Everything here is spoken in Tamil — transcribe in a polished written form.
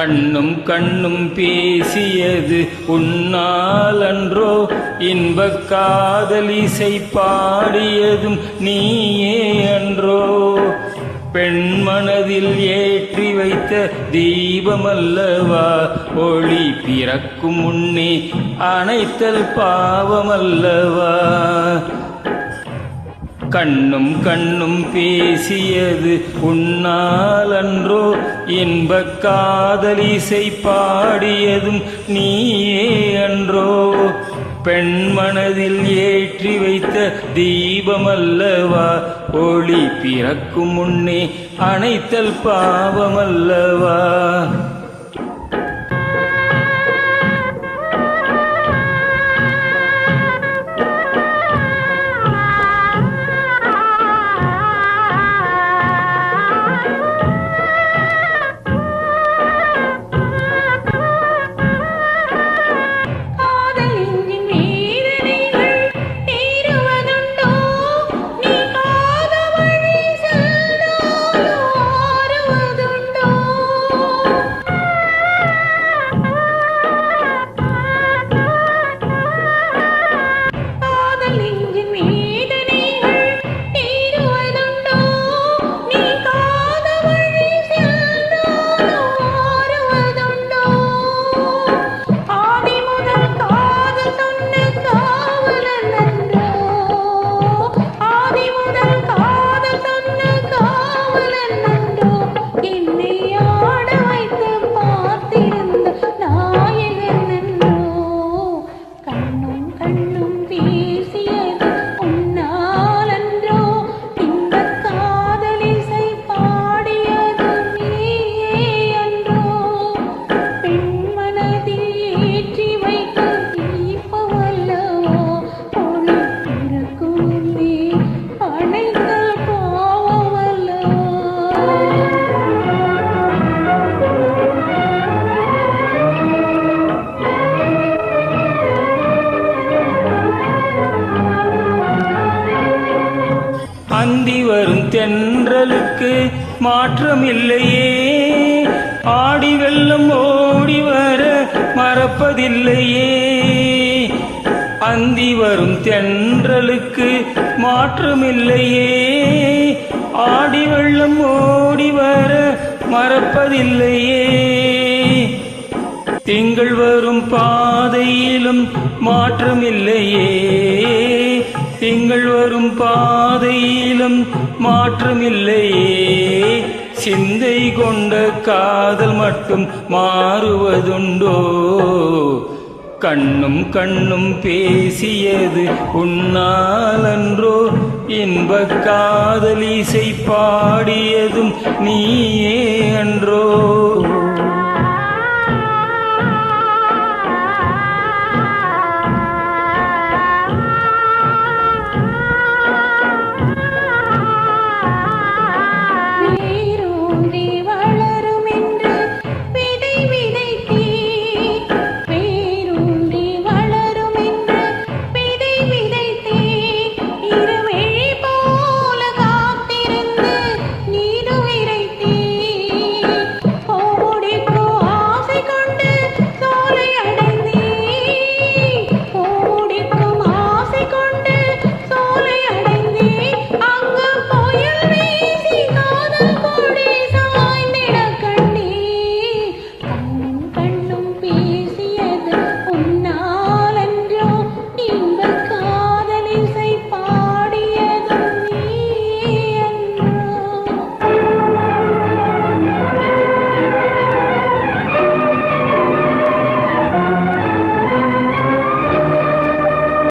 கண்ணும் கண்ணும் பேசியது உன்னால் அன்றோ, இன்பக் காதலிசை பாடியதும் நீயே அன்றோ. பெண் மனதில் ஏற்றி வைத்த தீபமல்லவா, ஒளி பிறக்கும் முன்னே அணைத்தல் பாவமல்லவா. கண்ணும் கண்ணும் பேசியது உன்னால் அன்றோ, இன்பக் காதலிசை பாடியதும் நீயே அன்றோ. பெண் மனதில் ஏற்றி வைத்த தீபமல்லவா, ஒளி பிறக்கும் முன்னே அணைத்தல் பாவமல்லவா. அந்தி வரும் தென்றலுக்கு மாற்றமில்லையே, ஆடி வெள்ளம் ஓடி வர மறப்பதில்லையே. அந்தி வரும் தென்றலுக்கு மாற்றமில்லையே, ஆடி வெள்ளம் ஓடி வர மறப்பதில்லையே. திங்கள் வரும் பாதையிலும் மாற்றமில்லையே, திங்கள் வரும் பாதையிலும் மாற்றமில்லையே. சிந்தை கொண்ட காதல் மட்டும் மாறுவதுண்டோ, கண்ணும் கண்ணும் பேசியது உன்னால் அன்றோ, இன்பக் காதலிசை பாடியதும் நீயே அன்றோ.